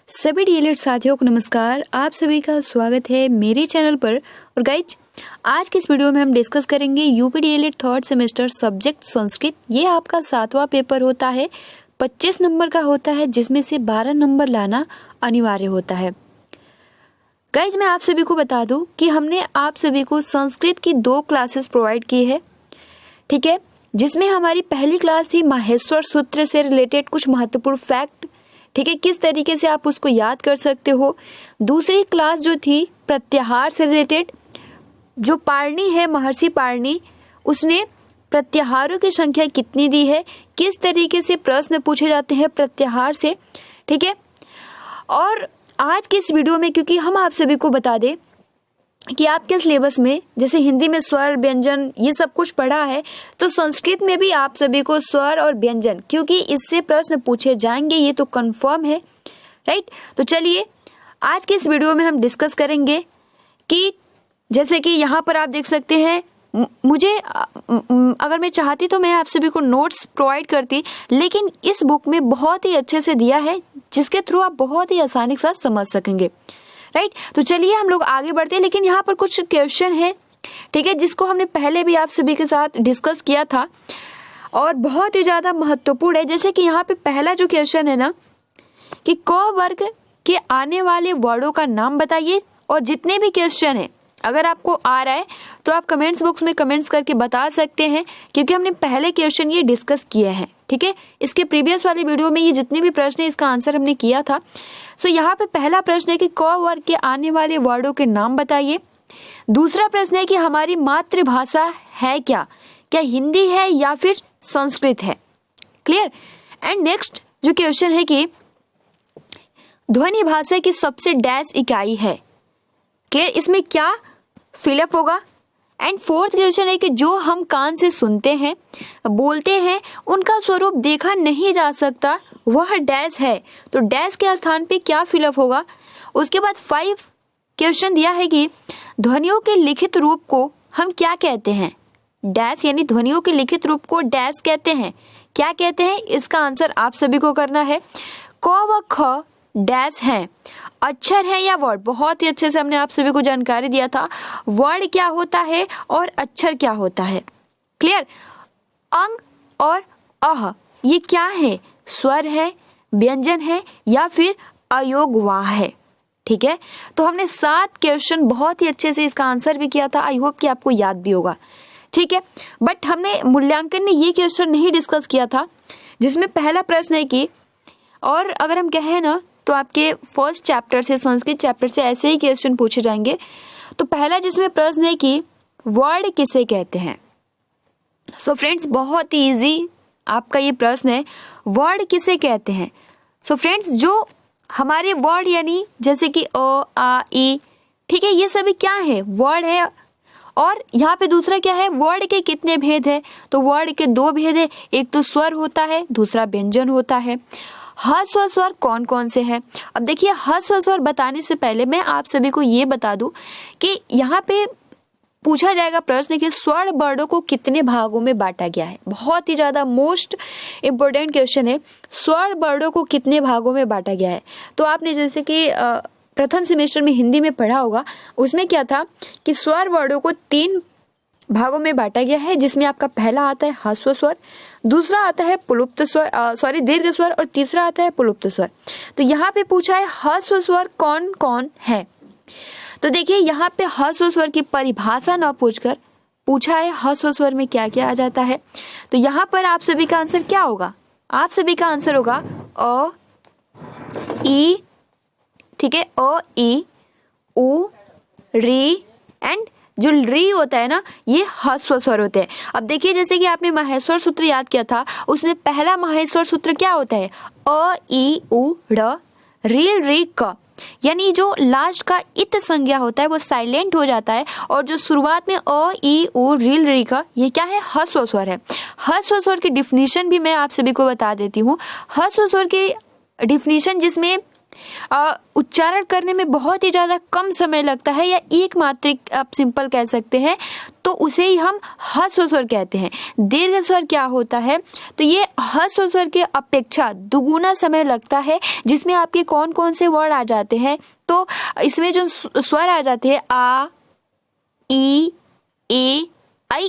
सभी डीएलएड साथियों को नमस्कार। आप सभी का स्वागत है मेरे चैनल पर। और गाइज, आज के इस वीडियो में हम डिस्कस करेंगे UP DElEd third semester subject Sanskrit. ये आपका 7वां पेपर होता है, 25 नंबर का होता है, जिसमें से 12 नंबर लाना अनिवार्य होता है। गाइज, मैं आप सभी को बता दूं कि हमने आप सभी को संस्कृत की 2 क्लासेस प्रोवाइड की है, ठीक है, जिसमें हमारी पहली क्लास थी माहेश्वर सूत्र से रिलेटेड कुछ महत्वपूर्ण फैक्ट, ठीक है, किस तरीके से आप उसको याद कर सकते हो। दूसरी क्लास जो थी प्रत्याहार से रिलेटेड, जो पारणी है महर्षि पारणी, उसने प्रत्याहारों की संख्या कितनी दी है, किस तरीके से प्रश्न पूछे जाते हैं प्रत्याहार से, ठीक है। और आज के इस वीडियो में, क्योंकि हम आप सभी को बता दें कि आपके सिलेबस में जैसे हिंदी में स्वर व्यंजन ये सब कुछ पढ़ा है, तो संस्कृत में भी आप सभी को स्वर और व्यंजन, क्योंकि इससे प्रश्न पूछे जाएंगे, ये तो कंफर्म है, राइट। तो चलिए आज के इस वीडियो में हम डिस्कस करेंगे कि जैसे कि यहाँ पर आप देख सकते हैं, मुझे अगर मैं चाहती तो मैं आप सभी को नोट्स प्रोवाइड करती, लेकिन इस बुक में बहुत ही अच्छे से दिया है, जिसके थ्रू आप बहुत ही आसानी के साथ समझ सकेंगे, राइट। तो चलिए हम लोग आगे बढ़ते हैं। लेकिन यहाँ पर कुछ क्वेश्चन है, ठीक है, जिसको हमने पहले भी आप सभी के साथ डिस्कस किया था और बहुत ही ज्यादा महत्वपूर्ण है। जैसे कि यहाँ पे पहला जो क्वेश्चन है ना, कि क वर्ग के आने वाले वर्डों का नाम बताइए। और जितने भी क्वेश्चन है, अगर आपको आ रहा है तो आप कमेंट्स बॉक्स में कमेंट्स करके बता सकते हैं, क्योंकि हमने पहले क्वेश्चन ये डिस्कस किए हैं, ठीक है। इसके प्रीवियस वाले वीडियो में ये जितने भी प्रश्न है इसका आंसर हमने किया था। सो यहाँ पे पहला प्रश्न है कि क वर्ग के आने वाले वर्डों के नाम बताइए। दूसरा प्रश्न है कि हमारी मातृभाषा है क्या हिंदी है या फिर संस्कृत है। क्लियर। एंड नेक्स्ट जो क्वेश्चन है कि ध्वनि भाषा की सबसे डैश इकाई है। क्लियर, इसमें क्या फिलअप होगा। एंड फोर्थ क्वेश्चन है कि जो हम कान से सुनते हैं बोलते हैं उनका स्वरूप देखा नहीं जा सकता, वह डैश है, तो डैश के स्थान पे क्या फिलअप होगा। उसके बाद 5 क्वेश्चन दिया है कि ध्वनियों के लिखित रूप को हम क्या कहते हैं। डैश यानी ध्वनियों के लिखित रूप को डैश कहते हैं, क्या कहते हैं, इसका आंसर आप सभी को करना है। क व ख डैश है, अक्षर है या वर्ड। बहुत ही अच्छे से हमने आप सभी को जानकारी दिया था, वर्ड क्या होता है और अक्षर क्या होता है। क्लियर। अंग और अह ये क्या है, स्वर है, व्यंजन है या फिर अयोगवाह है, ठीक है। तो हमने 7 क्वेश्चन बहुत ही अच्छे से इसका आंसर भी किया था। आई होप कि आपको याद भी होगा, ठीक है। बट हमने मूल्यांकन में ये क्वेश्चन नहीं डिस्कस किया था, जिसमें पहला प्रश्न है कि, और अगर हम कहें ना तो आपके फर्स्ट चैप्टर से, संस्कृत चैप्टर से ऐसे ही क्वेश्चन पूछे जाएंगे। तो पहला जिसमें प्रश्न है कि वर्ड किसे कहते हैं। सो फ्रेंड्स, बहुत ही इजी आपका ये प्रश्न है, वर्ड किसे कहते हैं। सो फ्रेंड्स, जो हमारे वर्ड यानी जैसे कि अ आ ई, ठीक है, ये सभी क्या है, वर्ड है। और यहाँ पे दूसरा क्या है, वर्ड के कितने भेद है, तो वर्ड के 2 भेद है, एक तो स्वर होता है, दूसरा व्यंजन होता है। ह्रस्व स्वर कौन कौन से हैं। अब देखिए, ह्रस्व स्वर बताने से पहले मैं आप सभी को ये बता दूं कि यहाँ पे पूछा जाएगा प्रश्न कि स्वर्ण वर्णों को कितने भागों में बांटा गया है। बहुत ही ज्यादा मोस्ट इम्पोर्टेंट क्वेश्चन है, स्वर्ण वर्णों को कितने भागों में बांटा गया है। तो आपने जैसे कि प्रथम सेमेस्टर में हिंदी में पढ़ा होगा, उसमें क्या था कि स्वर वर्णों को 3 भागों में बांटा गया है, जिसमें आपका पहला आता है ह्रस्व स्वर, दूसरा आता है पुलुप्त स्वर, दीर्घ स्वर, और तीसरा आता है पुलुप्त स्वर। तो यहाँ पे पूछा है ह्रस्व स्वर कौन कौन है। तो देखिए, यहाँ पे ह्रस्व स्वर की परिभाषा न पूछकर पूछा है ह्रस्व स्वर में क्या क्या आ जाता है। तो यहाँ पर आप सभी का आंसर क्या होगा, आप सभी का आंसर होगा अ ई, ठीक है, अ ई उ री, एंड जो री होता है ना, ये ह्रस्व स्वर होते हैं। अब देखिए, जैसे कि आपने माहेश्वर सूत्र याद किया था, उसमें पहला माहेश्वर सूत्र क्या होता है, अ ई उ र री री क, यानी जो लास्ट का इत संज्ञा होता है वो साइलेंट हो जाता है, और जो शुरुआत में अ ई उ रील री का, ये क्या है, ह्रस्व स्वर है। ह्रस्व स्वर की डिफिनीशन भी मैं आप सभी को बता देती हूँ। ह्रस्व स्वर की डिफिनीशन जिसमें उच्चारण करने में बहुत ही ज़्यादा कम समय लगता है या एक मात्रिक आप सिंपल कह सकते हैं, तो उसे ही हम ह्रस्व स्वर कहते हैं। दीर्घ स्वर क्या होता है, तो ये ह्रस्व स्वर के अपेक्षा दुगुना समय लगता है, जिसमें आपके कौन कौन से वर्ड आ जाते हैं, तो इसमें जो स्वर आ जाते हैं आ, ई, ए, ऐ,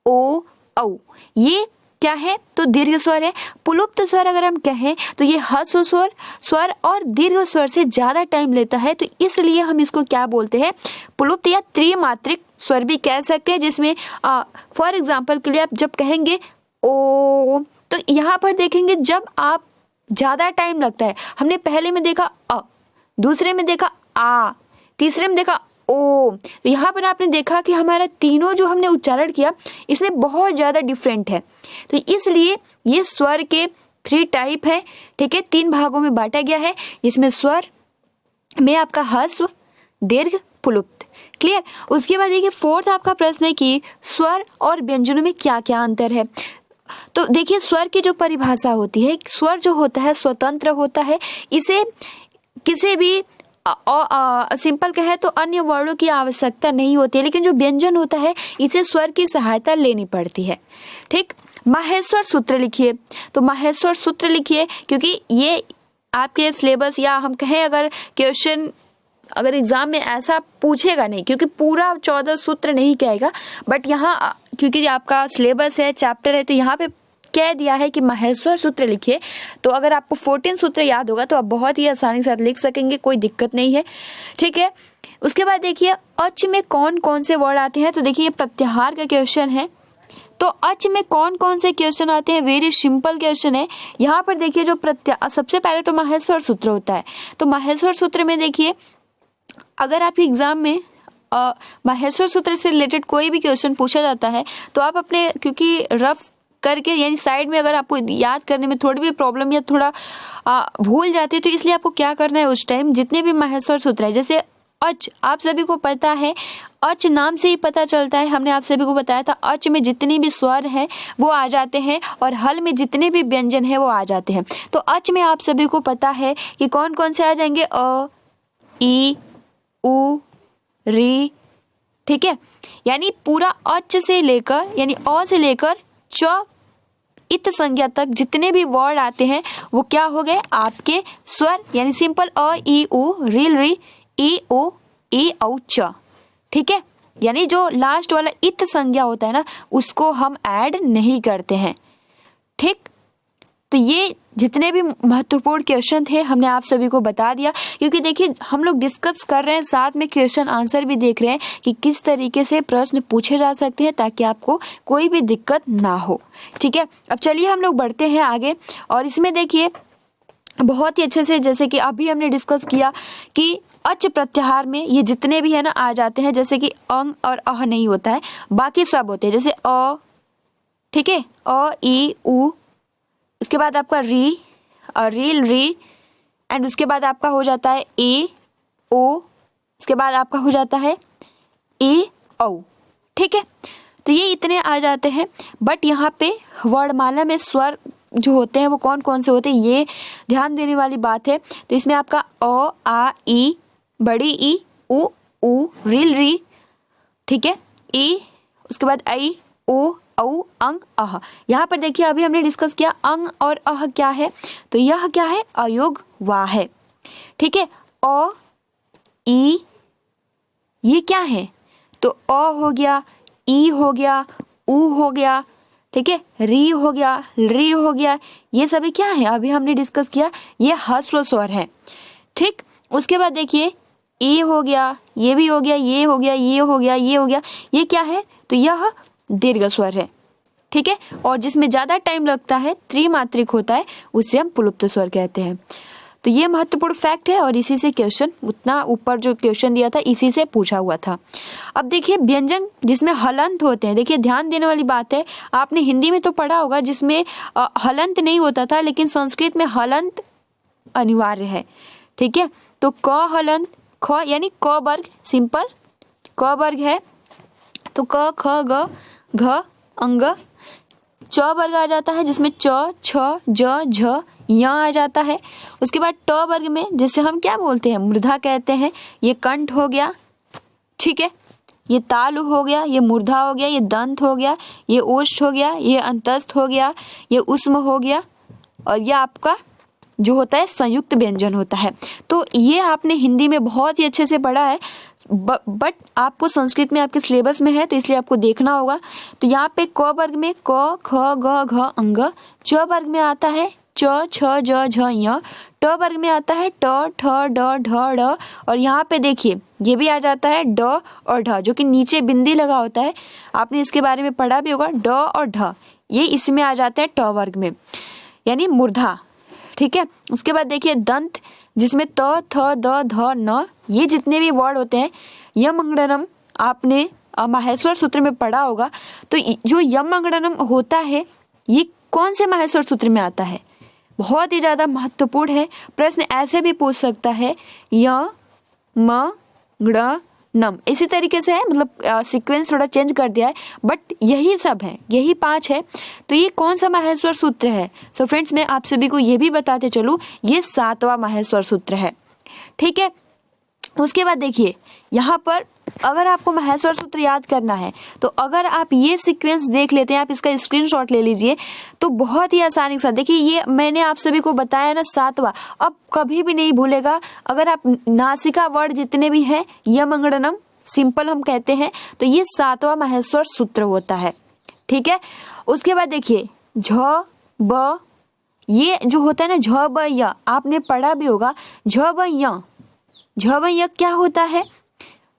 ओ, औ, ये क्या है, तो दीर्घ स्वर है। पुलुप्त स्वर अगर हम कहें तो ये ह्रस्व स्वर और दीर्घ स्वर से ज्यादा टाइम लेता है, तो इसलिए हम इसको क्या बोलते हैं, पुलुप्त या त्रिमात्रिक स्वर भी कह सकते हैं। जिसमें फॉर एग्जाम्पल के लिए आप जब कहेंगे ओ, तो यहाँ पर देखेंगे जब आप ज्यादा टाइम लगता है, हमने पहले में देखा अ, दूसरे में देखा आ, तीसरे में देखा ओ, तो यहाँ पर आपने देखा कि हमारा तीनों जो हमने उच्चारण किया इसमें बहुत ज्यादा डिफरेंट है। तो इसलिए ये स्वर के 3 टाइप है, ठीक है, 3 भागों में बांटा गया है, जिसमें स्वर में आपका ह्रस्व, दीर्घ, पुलुप्त। क्लियर। उसके बाद देखिए 4th आपका प्रश्न है कि स्वर और व्यंजनों में क्या क्या अंतर है। तो देखिए स्वर की जो परिभाषा होती है, स्वर जो होता है स्वतंत्र होता है, इसे किसी भी सिंपल कहे तो अन्य वर्णों की आवश्यकता नहीं होती है, लेकिन जो व्यंजन होता है इसे स्वर की सहायता लेनी पड़ती है। ठीक। माहेश्वर सूत्र लिखिए, तो माहेश्वर सूत्र लिखिए, क्योंकि ये आपके सिलेबस या हम कहें अगर क्वेश्चन अगर एग्जाम में ऐसा पूछेगा नहीं, क्योंकि पूरा 14 सूत्र नहीं कहेगा, बट यहाँ क्योंकि आपका सिलेबस है, चैप्टर है, तो यहाँ पे कह दिया है कि माहेश्वर सूत्र लिखिए। तो अगर आपको 14 सूत्र याद होगा तो आप बहुत ही आसानी से लिख सकेंगे, कोई दिक्कत नहीं है। ठीक है। उसके बाद देखिए अच में कौन कौन से वर्ड आते हैं, तो देखिए ये प्रत्याहार का क्वेश्चन है। तो अच में कौन कौन से क्वेश्चन आते हैं, वेरी सिंपल क्वेश्चन है। यहाँ पर देखिए जो सबसे पहले तो माहेश्वर सूत्र होता है। तो माहेश्वर सूत्र में देखिए अगर आपके एग्जाम में माहेश्वर सूत्र से रिलेटेड कोई भी क्वेश्चन पूछा जाता है, तो आप अपने क्योंकि रफ करके यानी साइड में अगर आपको याद करने में थोड़ी भी प्रॉब्लम या थोड़ा भूल जाती है, तो इसलिए आपको क्या करना है, उस टाइम जितने भी माहेश्वर सूत्र है, जैसे अच आप सभी को पता है, अच नाम से ही पता चलता है, हमने आप सभी को बताया था अच में जितने भी स्वर हैं वो आ जाते हैं और हल में जितने भी व्यंजन है वो आ जाते हैं। तो अच में आप सभी को पता है कि कौन कौन से आ जाएंगे, अ, ई, उ, री। ठीक है। यानी पूरा अच से लेकर यानी अ से लेकर च इत संज्ञा तक जितने भी वर्ड आते हैं वो क्या हो गए, आपके स्वर, यानी सिंपल अ, ई, उ, रील, री, ई, ओ, ई, औ, च। ठीक है। यानी जो लास्ट वाला इत संज्ञा होता है ना, उसको हम ऐड नहीं करते हैं। ठीक। तो ये जितने भी महत्वपूर्ण क्वेश्चन थे हमने आप सभी को बता दिया, क्योंकि देखिए हम लोग डिस्कस कर रहे हैं, साथ में क्वेश्चन आंसर भी देख रहे हैं कि किस तरीके से प्रश्न पूछे जा सकते हैं, ताकि आपको कोई भी दिक्कत ना हो। ठीक है। अब चलिए हम लोग बढ़ते हैं आगे, और इसमें देखिए बहुत ही अच्छे से, जैसे कि अभी हमने डिस्कस किया कि अच प्रत्याहार में ये जितने भी है ना आ जाते हैं, जैसे कि अंग और अह नहीं होता है, बाकी सब होते हैं, जैसे अ, ठीक है, अ, ई, उ, उसके बाद आपका री, रील, री, एंड उसके बाद आपका हो जाता है ए, ओ, उसके बाद आपका हो जाता है ए, औ। ठीक है। तो ये इतने आ जाते हैं, बट यहाँ पे वर्णमाला में स्वर जो होते हैं वो कौन कौन से होते हैं, ये ध्यान देने वाली बात है। तो इसमें आपका अ, आ, ई, बड़ी ई, उ, रील, री, ठीक है, ई, उसके बाद आई, ओ, औ, अंग, अह। यहाँ पर देखिए अभी हमने डिस्कस किया अंग और अह क्या है, तो यह क्या है, अयोग वा है। ठीक है। अ, ई, ये क्या है, तो अ हो गया, ई हो गया, उ हो गया, ठीक है, री हो गया, री हो गया, ये सभी क्या है, अभी हमने डिस्कस किया, ये ह्रस्व स्वर है। ठीक। उसके बाद देखिए ए हो गया, ये भी हो गया, ये हो गया, ये हो गया, ये हो गया, ये क्या है, तो यह दीर्घ स्वर है। ठीक है। और जिसमें ज्यादा टाइम लगता है, त्रिमात्रिक होता है, उसे हम पुलुप्त स्वर कहते हैं। तो ये महत्वपूर्ण फैक्ट है, और इसी से क्वेश्चन उतना ऊपर जो क्वेश्चन दिया था इसी से पूछा हुआ था। अब देखिए व्यंजन जिसमें हलंत होते हैं, देखिए ध्यान देने वाली बात है, आपने हिंदी में तो पढ़ा होगा जिसमें हलंत नहीं होता था, लेकिन संस्कृत में हलंत अनिवार्य है। ठीक है। तो क हलंत, ख यानी क वर्ग, सिंपल क वर्ग है, तो क, ख, ग, घ, अंग, च वर्ग आ जाता है जिसमें च, छ, ज, झ, य आ जाता है। उसके बाद ट वर्ग में जिसे हम क्या बोलते हैं, मूर्धा कहते हैं, ये कंठ हो गया, ठीक है, ये तालु हो गया, ये मूर्धा हो गया, ये दंत हो गया, ये ओष्ठ हो गया, ये अंतस्थ हो गया, ये उष्म हो गया, और ये आपका जो होता है संयुक्त व्यंजन होता है। तो ये आपने हिंदी में बहुत ही अच्छे से पढ़ा है, बट आपको संस्कृत में आपके सिलेबस में है तो इसलिए आपको देखना होगा। तो यहाँ पे क वर्ग में क ख ग घ अंग, च वर्ग में आता है च छ ज झ य, ट वर्ग में आता है ट ठ ड ढ ढ, और यहाँ पे देखिए ये भी आ जाता है ड और ढ, जो कि नीचे बिंदी लगा होता है, आपने इसके बारे में पढ़ा भी होगा। ड और ढ ये इसमें आ जाता है ट वर्ग में, यानी मूर्धा, ठीक है। उसके बाद देखिए दंत, जिसमें त थ द ध न, ये जितने भी वर्ड होते हैं, यमंगणनम आपने माहेश्वर सूत्र में पढ़ा होगा। तो जो यमंगणनम होता है ये कौन से माहेश्वर सूत्र में आता है, बहुत ही ज्यादा महत्वपूर्ण है। प्रश्न ऐसे भी पूछ सकता है य म ग नम, इसी तरीके से है, मतलब सीक्वेंस थोड़ा चेंज कर दिया है, बट यही सब है, यही 5 है। तो ये कौन सा माहेश्वर सूत्र है? सो फ्रेंड्स मैं आप सभी को ये भी बताते चलूं, ये 7वां माहेश्वर सूत्र है, ठीक है। उसके बाद देखिए यहाँ पर अगर आपको माहेश्वर सूत्र याद करना है तो अगर आप ये सीक्वेंस देख लेते हैं, आप इसका स्क्रीनशॉट ले लीजिए, तो बहुत ही आसानी के साथ देखिए, ये मैंने आप सभी को बताया ना 7वां, अब कभी भी नहीं भूलेगा। अगर आप नासिका वर्ड जितने भी हैं यमंगणनम सिंपल हम कहते हैं, तो ये 7वां माहेश्वर सूत्र होता है, ठीक है। उसके बाद देखिए झ ब, ये जो होता है ना झ ब य, आपने पढ़ा भी होगा झ ब य, झ ब य क्या होता है?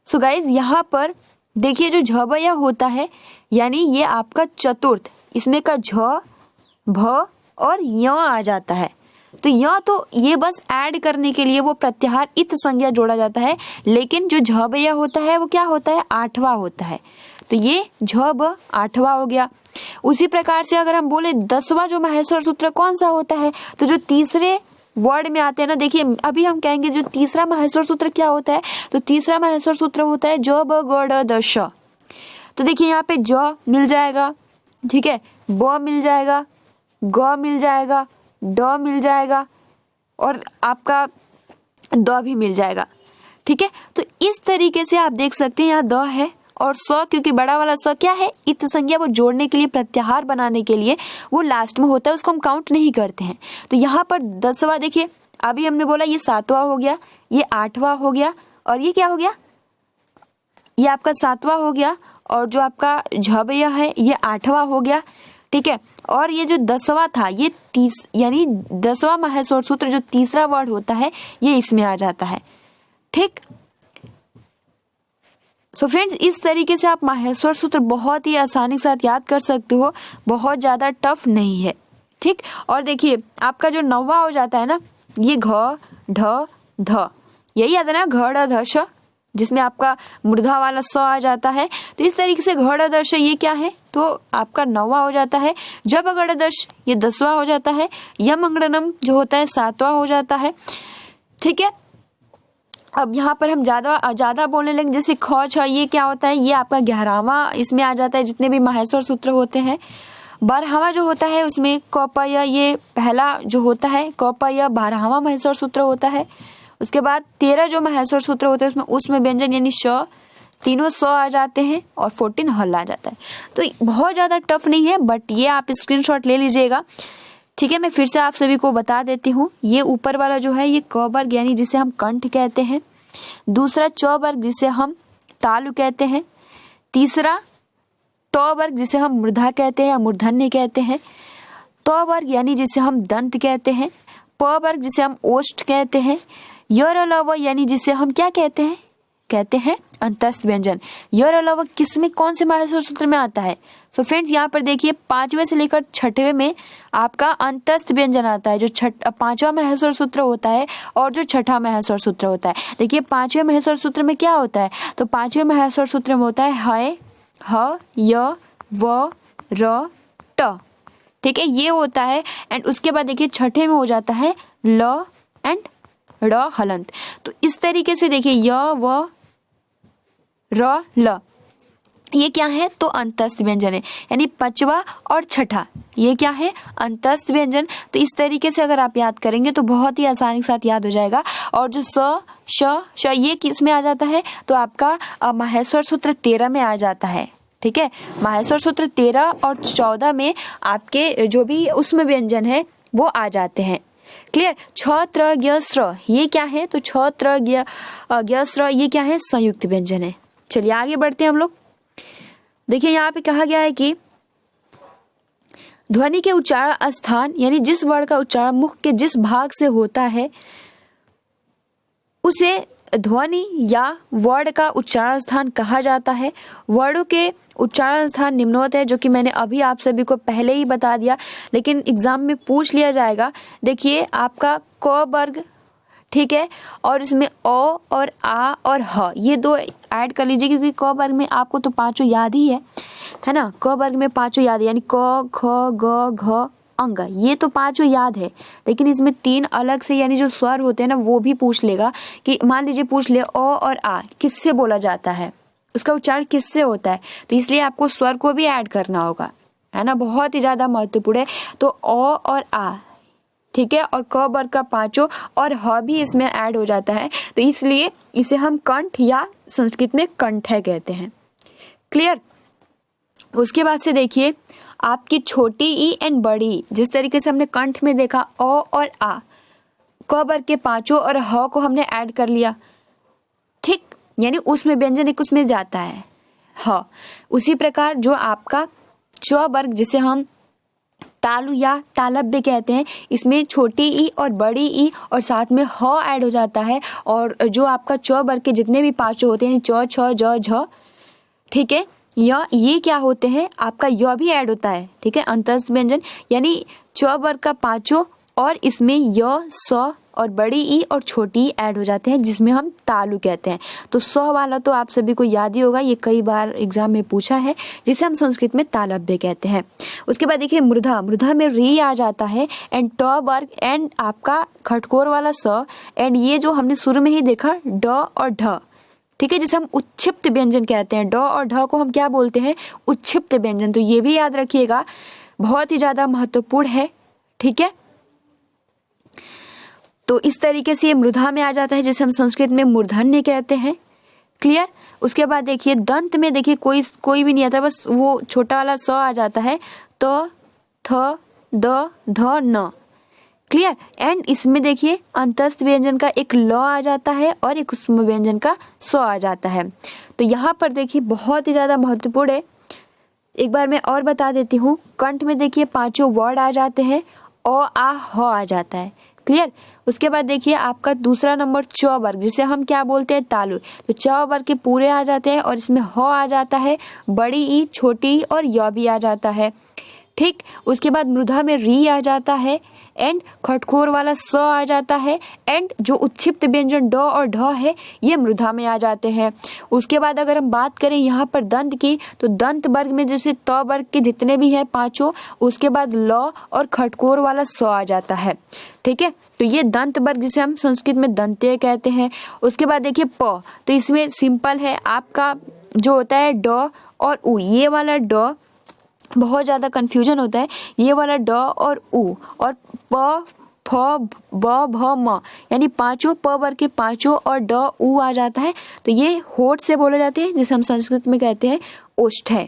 सो गाइज यहाँ पर देखिए जो झ ब य होता है, यानी ये आपका चतुर्थ, इसमें का झ भ और य आ जाता है। तो य तो ये बस ऐड करने के लिए वो प्रत्याहार इत संज्ञा जोड़ा जाता है, लेकिन जो झ ब य होता है वो क्या होता है, 8वां होता है। तो ये झ ब 8वां हो गया। उसी प्रकार से अगर हम बोले 10वां जो माहेश्वर सूत्र कौन सा होता है, तो जो तीसरे वर्ड में आते हैं ना, देखिए अभी हम कहेंगे जो तीसरा माहेश्वर सूत्र क्या होता है, तो तीसरा माहेश्वर सूत्र होता है ज ब ग ड द श। तो देखिए यहाँ पे ज मिल जाएगा, ठीक है, ब मिल जाएगा, ग मिल जाएगा, ड मिल जाएगा, और आपका द भी मिल जाएगा, ठीक है। तो इस तरीके से आप देख सकते हैं यहाँ द है, और स क्योंकि बड़ा वाला स क्या है, इत संज्ञा वो जोड़ने के लिए, प्रत्याहार बनाने के लिए वो लास्ट में होता है, उसको हम काउंट नहीं करते हैं। तो यहाँ पर 10वां देखिए, अभी हमने बोला ये 7वां हो गया, ये 8वां हो गया, और ये क्या हो गया, ये आपका 7वां हो गया, और जो आपका झ ब य है ये 8वां हो गया, ठीक है। और ये जो 10वां था ये यानी 10वां माहेश्वर सूत्र जो तीसरा वर्ड होता है ये इसमें आ जाता है, ठीक। सो फ्रेंड्स इस तरीके से आप माहेश्वर सूत्र बहुत ही आसानी के साथ याद कर सकते हो, बहुत ज्यादा टफ नहीं है, ठीक। और देखिए आपका जो 9वां हो जाता है ना, ये घ ढ ध, यही आता है ना घ ढ ध श, जिसमें आपका मूर्धा वाला स आ जाता है। तो इस तरीके से घ ढ ध श ये क्या है, तो आपका 9वां हो जाता है। जब अगड़ दश ये 10वां हो जाता है। यमंगणनम जो होता है 7वां हो जाता है, ठीक है। अब यहाँ पर हम ज्यादा बोलने लगे, जैसे ख छ ये क्या होता है, ये आपका 11वां इसमें आ जाता है, जितने भी माहेश्वर सूत्र होते हैं। 12वां जो होता है उसमें क प य, ये पहला जो होता है क प य 12वां माहेश्वर सूत्र होता है। उसके बाद 13 जो माहेश्वर सूत्र होते हैं उसमें व्यंजन यानी श, तीनों स आ जाते हैं, और 14 हल आ जाता है। तो बहुत ज्यादा टफ नहीं है, बट ये आप स्क्रीनशॉट ले लीजिएगा, ठीक है। मैं फिर से आप सभी को बता देती हूँ, ये ऊपर वाला जो है ये क वर्ग यानी जिसे हम कंठ कहते हैं, दूसरा च वर्ग जिसे हम तालु कहते हैं, तीसरा ट वर्ग जिसे हम मूर्धा कहते हैं या मूर्धन्य कहते हैं, त वर्ग यानी जिसे हम दंत कहते हैं, प वर्ग जिसे हम ओष्ठ कहते हैं, य लव यानी जिसे हम क्या कहते हैं अंतस्थ व्यंजन। य लव किसमें कौन से माहेश्वर सूत्र में आता है? सो फ्रेंड्स यहाँ पर देखिए 5वें से लेकर 6वें में आपका अंतस्थ व्यंजन आता है, जो 5वां माहेश्वर सूत्र होता है और जो 6ठा माहेश्वर सूत्र होता है। देखिए 5वें माहेश्वर सूत्र में क्या होता है, तो 5वें माहेश्वर सूत्र में होता है ह य व र ट, ठीक है, ये होता है। एंड उसके बाद देखिए 6ठे में हो जाता है ल एंड ड़ हलंत। तो इस तरीके से देखिए य व र ल, ये क्या है? तो अंतस्थ व्यंजन है, यानी पांचवा और छठा ये क्या है? अंतस्थ व्यंजन। तो इस तरीके से अगर आप याद करेंगे तो बहुत ही आसानी के साथ याद हो जाएगा। और जो श ये किस में आ जाता है? तो आपका माहेश्वर सूत्र 13 में आ जाता है। ठीक है, माहेश्वर सूत्र 13 और 14 में आपके जो भी उसमें व्यंजन है वो आ जाते हैं। क्लियर? छ त्र ज्ञ स्र ये क्या है? तो छ त्र ज्ञ स्र ये क्या है? संयुक्त व्यंजन है। चलिए आगे बढ़ते हैं हम लोग। देखिए यहाँ पे कहा गया है कि ध्वनि के उच्चारण स्थान, यानी जिस वर्ण का उच्चारण मुख के जिस भाग से होता है उसे ध्वनि या वर्ण का उच्चारण स्थान कहा जाता है। वर्णों के उच्चारण स्थान निम्नवत है, जो कि मैंने अभी आप सभी को पहले ही बता दिया, लेकिन एग्जाम में पूछ लिया जाएगा। देखिए आपका क वर्ग, ठीक है, और इसमें अ और आ और ह ये दो ऐड कर लीजिए, क्योंकि क वर्ग में आपको तो पांचों याद ही है ना। क वर्ग में पांचों याद है, यानी क ख ग घ अंग, ये तो पांचों याद है। लेकिन इसमें 3 अलग से यानी जो स्वर होते हैं ना वो भी पूछ लेगा कि मान लीजिए पूछ ले अ और आ किससे बोला जाता है, उसका उच्चारण किससे होता है, तो इसलिए आपको स्वर को भी ऐड करना होगा, है ना। बहुत ही ज्यादा महत्वपूर्ण है। तो अ और आ, ठीक है, और क वर्ग का पांचों और ह भी इसमें ऐड हो जाता है, तो इसलिए इसे हम कंठ या संस्कृत में कंठ है कहते हैं। क्लियर? उसके बाद से देखिए आपकी छोटी ई एंड बड़ी, जिस तरीके से हमने कंठ में देखा अ और आ, क वर्ग के पांचों और ह को हमने ऐड कर लिया, ठीक, यानी उसमें व्यंजन एक उसमें जाता है ह। उसी प्रकार जो आपका च वर्ग, जिसे हम तालु या तालब्य कहते हैं, इसमें छोटी ई और बड़ी ई और साथ में ह ऐड हो जाता है। और जो आपका च वर्ग के जितने भी पांचों होते हैं, च छ ज झ, ठीक है, ये क्या होते हैं? आपका य भी ऐड होता है, ठीक है, अंतस्थ व्यंजन, यानी च वर्ग का पांचों और इसमें य स और बड़ी ई और छोटी ई ऐड हो जाते हैं, जिसमें हम तालु कहते हैं। तो स वाला तो आप सभी को याद ही होगा, ये कई बार एग्जाम में पूछा है, जिसे हम संस्कृत में तालब्य कहते हैं। उसके बाद देखिए मृधा, मृधा में री आ जाता है एंड ट वर्ग एंड आपका खटकोर वाला स एंड ये जो हमने शुरू में ही देखा ड और ढ, ठीक है, जिसे हम उच्छिप्त व्यंजन कहते हैं। ड और ढ को हम क्या बोलते हैं? उच्छिप्त व्यंजन। तो ये भी याद रखिएगा, बहुत ही ज्यादा महत्वपूर्ण है, ठीक है। तो इस तरीके से ये मृधा में आ जाता है, जिसे हम संस्कृत में मूर्धन्य कहते हैं। क्लियर? उसके बाद देखिए दंत में, देखिए कोई भी नहीं आता, बस वो छोटा वाला स आ जाता है, त थ द ध न। क्लियर? एंड इसमें देखिए अंतस्थ व्यंजन का एक ल आ जाता है और एक उसमें व्यंजन का स आ जाता है। तो यहाँ पर देखिए बहुत ही ज्यादा महत्वपूर्ण है। एक बार मैं और बता देती हूँ, कंठ में देखिए पांचों वर्ड आ जाते हैं, अ आ ह आ जाता है। क्लियर? उसके बाद देखिए आपका दूसरा नंबर च वर्ग, जिसे हम क्या बोलते हैं? तालु। तो च वर्ग के पूरे आ जाते हैं और इसमें ह आ जाता है, बड़ी ई, छोटी ई और य भी आ जाता है, ठीक। उसके बाद मृधा में री आ जाता है एंड खटखोर वाला स आ जाता है एंड जो उच्छिप्त व्यंजन ड और ढ है ये मृधा में आ जाते हैं। उसके बाद अगर हम बात करें यहाँ पर दंत की, तो दंत वर्ग में जैसे त वर्ग के जितने भी हैं पांचों, उसके बाद ल और खटकोर वाला स आ जाता है, ठीक है। तो ये दंत वर्ग, जिसे हम संस्कृत में दंत्य कहते हैं। उसके बाद देखिए प, तो इसमें सिंपल है आपका जो होता है ड और उ, ये वाला ड बहुत ज्यादा कंफ्यूजन होता है, ये वाला ड और उ, और प फ ब भ म, यानी पांचों प वर्ग के पांचों और ड उ आ जाता है। तो ये होठ से बोले जाते हैं, जिसे हम संस्कृत में कहते हैं ओष्ठ है।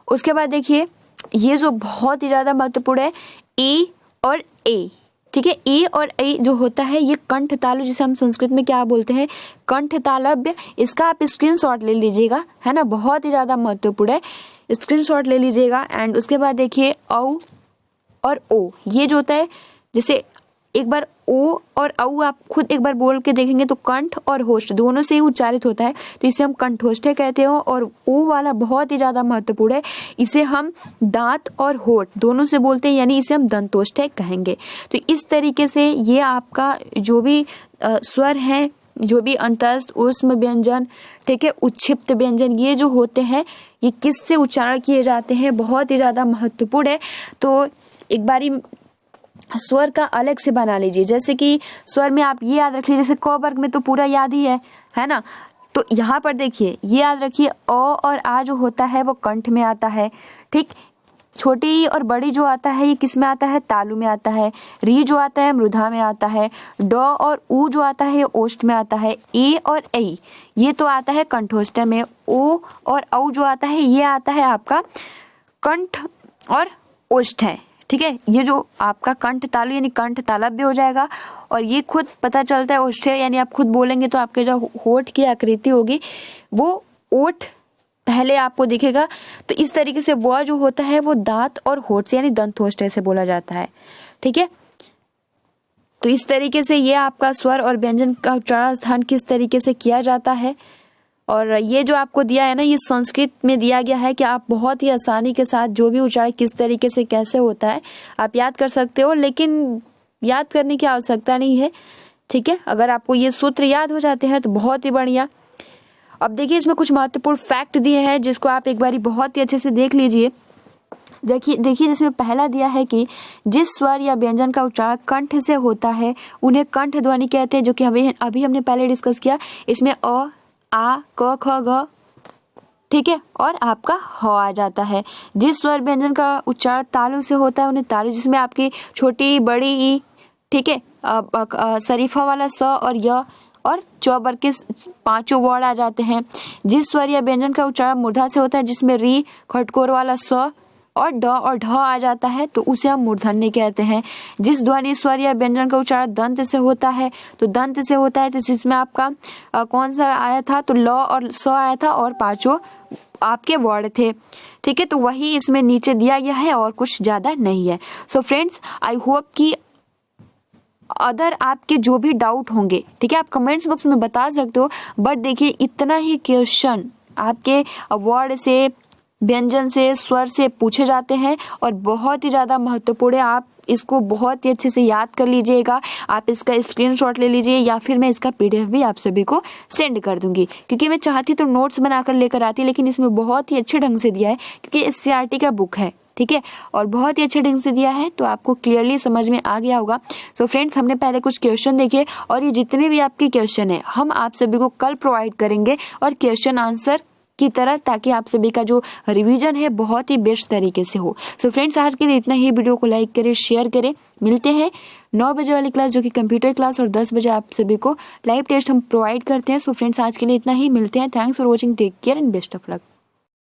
उसके बाद देखिए ये जो बहुत ही ज्यादा महत्वपूर्ण है, ई और ए, ठीक है। ई और ए जो होता है ये कंठ तालु, जिसे हम संस्कृत में क्या बोलते हैं? कंठ तालव्य। इसका आप स्क्रीनशॉट ले लीजिएगा, है ना, बहुत ही ज्यादा महत्वपूर्ण है, स्क्रीनशॉट ले लीजिएगा। एंड उसके बाद देखिए औ और ओ, ये जो होता है, जैसे एक बार ओ और औ आप खुद एक बार बोल के देखेंगे तो कंठ और होष्ठ दोनों से ही उच्चारित होता है, तो इसे हम कंठोष्ठ कहते हो। और ओ वाला बहुत ही ज्यादा महत्वपूर्ण है, इसे हम दांत और होठ दोनों से बोलते हैं, यानी इसे हम दंतोष्ठ कहेंगे। तो इस तरीके से ये आपका जो भी स्वर है, जो भी अंतस्थ ऊष्म व्यंजन, ठीक है, उच्छिप्त व्यंजन, ये जो होते हैं ये किससे उच्चारण किए जाते हैं, बहुत ही ज्यादा महत्वपूर्ण है। तो एक बारी स्वर का अलग से बना लीजिए, जैसे कि स्वर में आप ये याद रख लीजिए, जैसे क वर्ग में तो पूरा याद ही है ना, तो यहाँ पर देखिए, ये याद रखिए अ और आ जो होता है वो कंठ में आता है, ठीक। छोटी और बड़ी जो आता है ये किस में आता है, तालु में आता है। री जो आता है मृधा में आता है। ड और उ जो आता है ये ओष्ठ में आता है। ए और ऐ ये तो आता है कंठोष्ठ में। ओ और औ जो आता है ये आता है आपका कंठ और ओष्ठ है, ठीक है। ये जो आपका कंठ तालु यानी कंठ तालव्य हो जाएगा, और ये खुद पता चलता है ओष्ठ है, यानी आप खुद बोलेंगे तो आपके जो होठ की आकृति होगी वो ओठ पहले आपको दिखेगा। तो इस तरीके से वह जो होता है वो दांत और होठ से यानी दंतोष्ठ से बोला जाता है, ठीक है। तो इस तरीके से ये आपका स्वर और व्यंजन का उच्चारण स्थान किस तरीके से किया जाता है। और ये जो आपको दिया है ना, ये संस्कृत में दिया गया है कि आप बहुत ही आसानी के साथ जो भी उच्चारण किस तरीके से कैसे होता है आप याद कर सकते हो, लेकिन याद करने की आवश्यकता नहीं है, ठीक है। अगर आपको ये सूत्र याद हो जाते हैं तो बहुत ही बढ़िया। अब देखिए इसमें कुछ महत्वपूर्ण फैक्ट दिए हैं जिसको आप एक बारी बहुत ही अच्छे से देख लीजिए। देखिए जिसमें पहला दिया है कि जिस स्वर या व्यंजन का उच्चारण कंठ से होता है उन्हें कंठ ध्वनि कहते हैं, जो कि अभी हमने पहले डिस्कस किया। इसमें अ, आ, क, ख, ग, ठीक है, और आपका ह आ जाता है। जिस स्वर व्यंजन का उच्चारण तालु से होता है उन्हें तालु, जिसमें आपकी छोटी बड़ी ई, ठीक है, शरीफा वाला स और य और चौबर के 5 वर्ण आ जाते हैं। जिस स्वर या व्यंजन का उच्चारण मूर्धा से होता है, जिसमें री, खटकोर वाला स और ड और ढ आ जाता है, तो उसे हम मूर्धन्य कहते हैं। जिस ध्वनि स्वर या व्यंजन का उच्चारण दंत से होता है, तो दंत से होता है, तो इसमें आपका कौन सा आया था, तो ल और स आया था और 5 आपके वर्ण थे, ठीक है। तो वही इसमें नीचे दिया गया है और कुछ ज्यादा नहीं है। सो फ्रेंड्स, आई होप कि अदर आपके जो भी डाउट होंगे, ठीक है, आप कमेंट्स बॉक्स में बता सकते हो। बट देखिए इतना ही क्वेश्चन आपके वर्ड से, व्यंजन से, स्वर से पूछे जाते हैं और बहुत ही ज़्यादा महत्वपूर्ण है। आप इसको बहुत ही अच्छे से याद कर लीजिएगा। आप इसका स्क्रीनशॉट ले लीजिए या फिर मैं इसका PDF भी आप सभी को सेंड कर दूंगी, क्योंकि मैं चाहती तो नोट्स बनाकर लेकर आती, लेकिन इसमें बहुत ही अच्छे ढंग से दिया है क्योंकि SCERT का बुक है, ठीक है, और बहुत ही अच्छे ढंग से दिया है, तो आपको क्लियरली समझ में आ गया होगा। सो फ्रेंड्स, हमने पहले कुछ क्वेश्चन देखे और ये जितने भी आपके क्वेश्चन है हम आप सभी को कल प्रोवाइड करेंगे और क्वेश्चन आंसर की तरह, ताकि आप सभी का जो रिवीजन है बहुत ही बेस्ट तरीके से हो। सो फ्रेंड्स, आज के लिए इतना ही। वीडियो को लाइक करें, शेयर करें। मिलते हैं 9 बजे वाली क्लास जो कि कंप्यूटर क्लास, और 10 बजे आप सभी को लाइव टेस्ट हम प्रोवाइड करते हैं। सो फ्रेंड्स, आज के लिए इतना ही। मिलते हैं। Thanks for watching, take care and best of luck.